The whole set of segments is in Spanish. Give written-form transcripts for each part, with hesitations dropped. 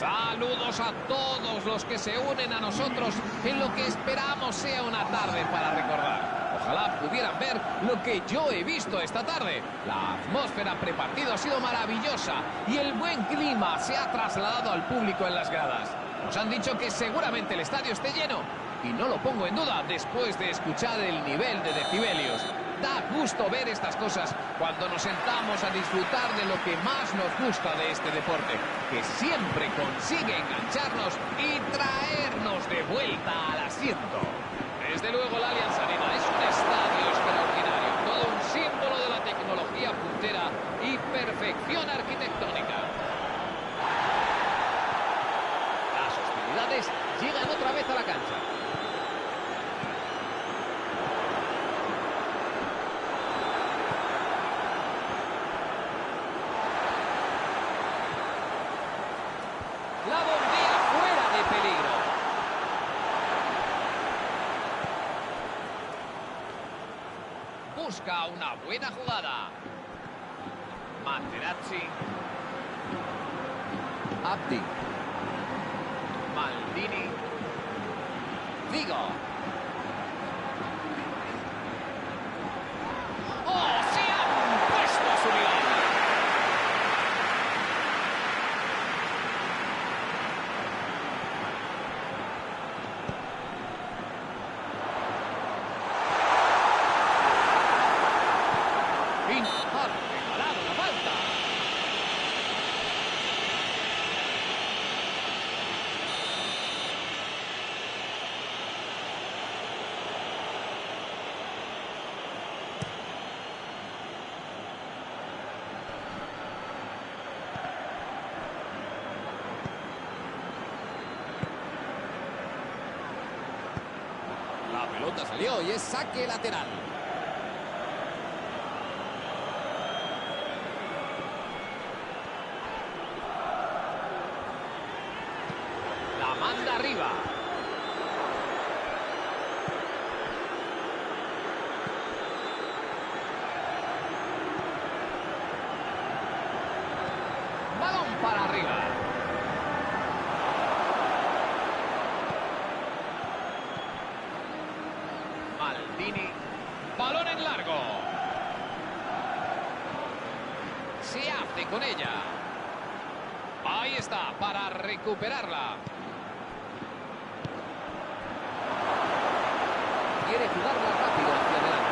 Saludos a todos los que se unen a nosotros en lo que esperamos sea una tarde para recordar. Ojalá pudieran ver lo que yo he visto esta tarde. La atmósfera prepartido ha sido maravillosa y el buen clima se ha trasladado al público en las gradas. Nos han dicho que seguramente el estadio esté lleno y no lo pongo en duda después de escuchar el nivel de decibelios. Da gusto ver estas cosas cuando nos sentamos a disfrutar de lo que más nos gusta de este deporte, que siempre consigue engancharnos y traernos de vuelta al asiento. Desde luego el Allianz Arena es un estadio extraordinario, todo un símbolo de la tecnología puntera y perfección arquitectónica. Las hostilidades llegan otra vez a la cancha. La bombea fuera de peligro. Busca una buena jugada. Materazzi. Abdi. Maldini. Vigo. ¡Oh, se han puesto a su nivel! Ha preparado la falta. La pelota salió y es saque lateral. La manda arriba. Balón para arriba. Maldini. Balón en largo. Se hace con ella. Ahí está, para recuperarla. Quiere jugarla rápido hacia adelante.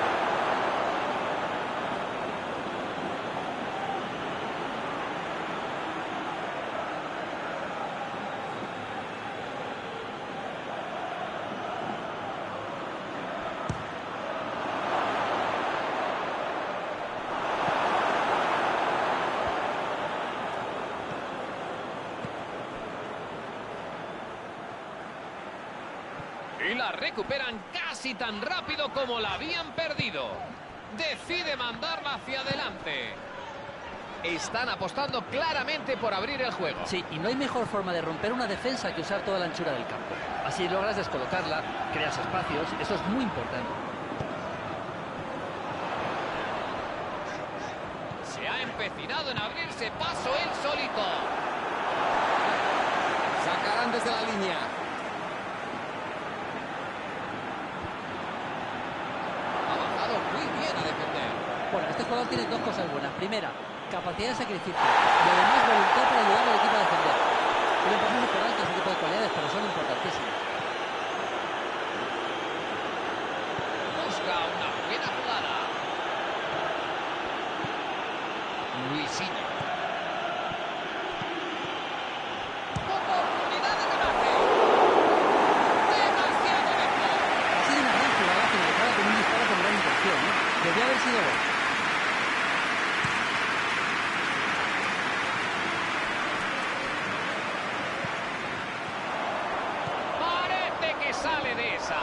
Y la recuperan casi tan rápido como la habían perdido. Decide mandarla hacia adelante. Están apostando claramente por abrir el juego. Sí, y no hay mejor forma de romper una defensa que usar toda la anchura del campo. Así logras descolocarla, creas espacios, eso es muy importante. Se ha empecinado en abrirse paso él solito. Sacarán desde la línea. Muy bien a defender. Bueno, este jugador tiene dos cosas buenas. Primera, capacidad de sacrificio. Y además voluntad para ayudar al equipo a defender. Quiero pasarse por alto ese tipo de cualidades, pero son importantísimas. Busca una buena jugada. Luisinho. Oportunidad de remate. Demasiado lejos. Ha sido una gran jugada finalizada con un disparo con gran intención, ¿eh? Debió haber sido gol. Parece que sale de esa.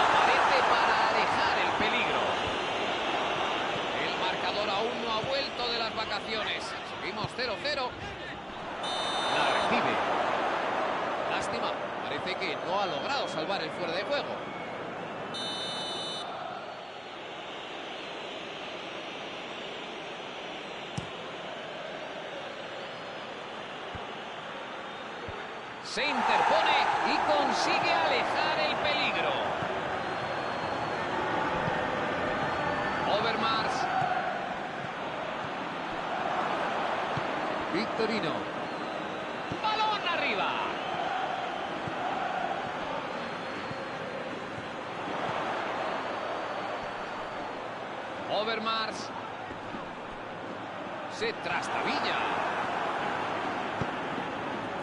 Aparece para alejar el peligro. El marcador aún no ha vuelto de las vacaciones. Seguimos 0-0. La recibe. Lástima. Parece que no ha logrado salvar el fuera de juego. Se interpone y consigue alejar el peligro. Overmars. Victorino. Balón arriba. Overmars. Se trastabilla.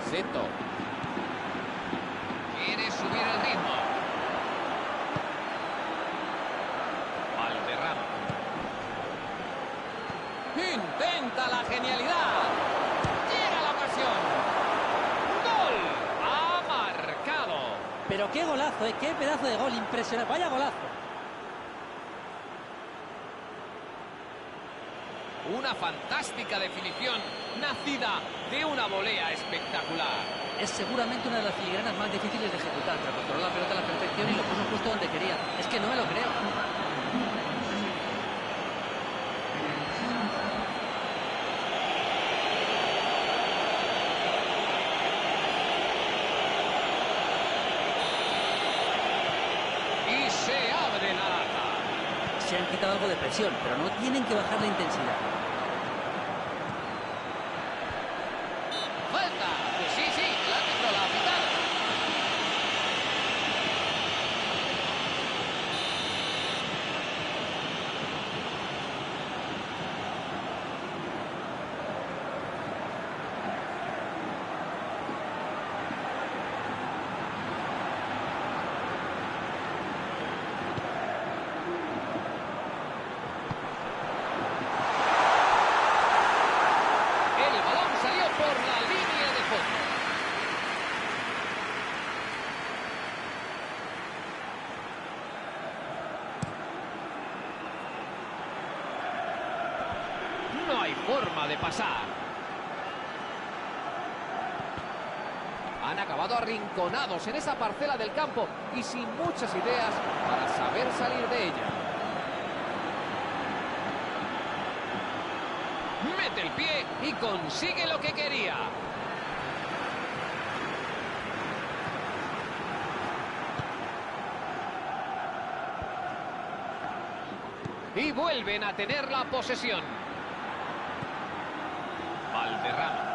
Seto. Quiere subir el ritmo. Valderrama. Intenta la genialidad. Llega la ocasión. ¡Gol! Ha marcado. Pero qué golazo, ¿eh? Qué pedazo de gol, impresionante. Vaya golazo. Una fantástica definición, nacida de una volea espectacular. Es seguramente una de las filigranas más difíciles de ejecutar, pero controló la pelota a la perfección y lo puso justo donde quería. Es que no me lo creo. Y se abre la lata. Se han quitado algo de presión, pero no tienen que bajar la intensidad. ¡Falta! Pues sí, el árbitro la ha pitado. El balón salió por la línea de fondo. No hay forma de pasar. Han acabado arrinconados en esa parcela del campo y sin muchas ideas para saber salir de ella. Mete el pie y consigue lo que quería. Y vuelven a tener la posesión. Valderrama.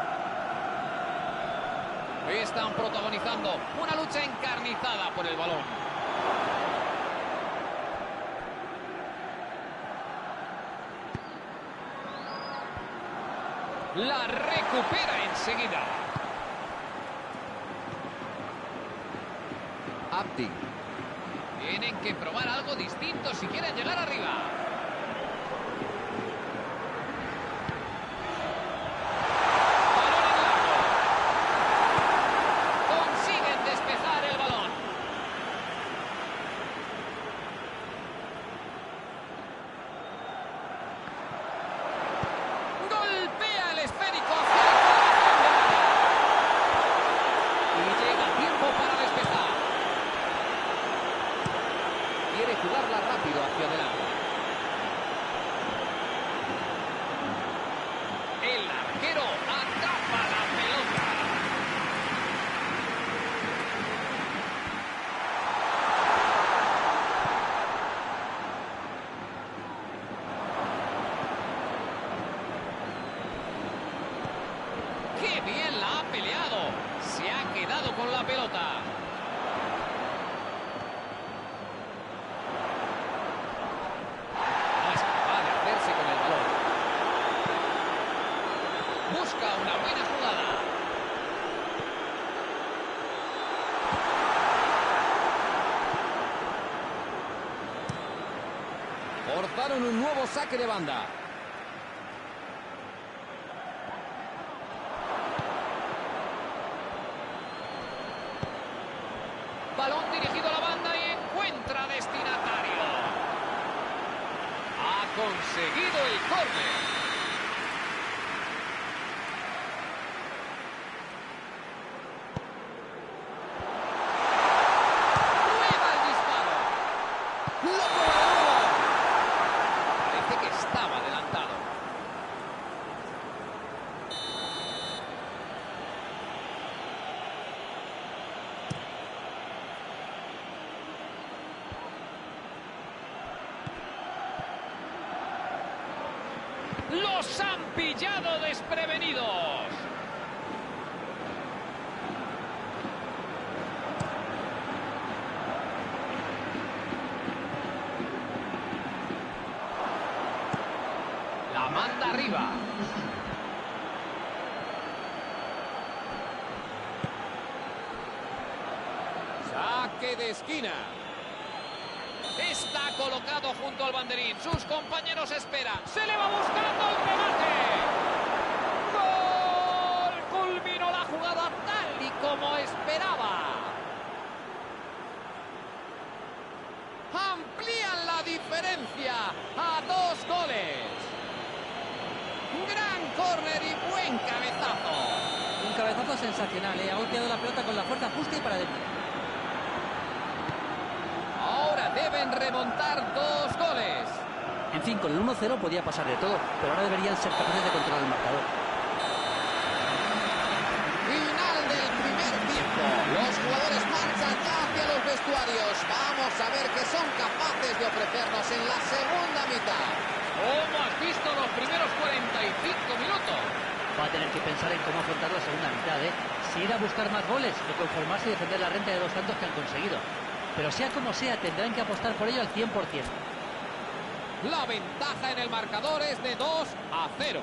Están protagonizando una lucha encarnizada por el balón. La recupera enseguida. Abdi. Tienen que probar algo distinto si quieren llegar arriba. Balón en largo. Consiguen despejar el balón. Golpea el esférico hacia el corazón del área. Y llega a tiempo para despejar. Quiere jugarla rápido hacia adelante. El arquero atrapa la pelota. ¡Qué bien la ha peleado! Se ha quedado con la pelota. No es capaz de hacerse con el balón. Busca una buena jugada. Forzaron un nuevo saque de banda. Balón dirigido a la banda y encuentra destinatario. Ha conseguido el córner. Prueba el disparo. ¡Lo probó! Parece que estaba adelantado. Los han pillado desprevenidos. La manda arriba. Saque de esquina. Está colocado junto al banderín. Sus compañeros esperan. Se le va buscando el remate. ¡Gol! Culminó la jugada tal y como esperaba. Amplían la diferencia a 2 goles. Gran córner y buen cabezazo. Un cabezazo sensacional, ¿eh? Ha golpeado la pelota con la fuerza justa y para adentro. Ahora deben remontar 2 goles. En fin, con el 1-0 podía pasar de todo, pero ahora deberían ser capaces de controlar el marcador. Final del primer tiempo. Los jugadores marchan ya hacia los vestuarios. Vamos a ver qué son capaces de ofrecernos en la segunda mitad. ¿Cómo has visto los primeros 45 minutos? Va a tener que pensar en cómo afrontar la segunda mitad, ¿eh? Si ir a buscar más goles o conformarse y defender la renta de los tantos que han conseguido. Pero sea como sea, tendrán que apostar por ello al 100%. La ventaja en el marcador es de 2-0.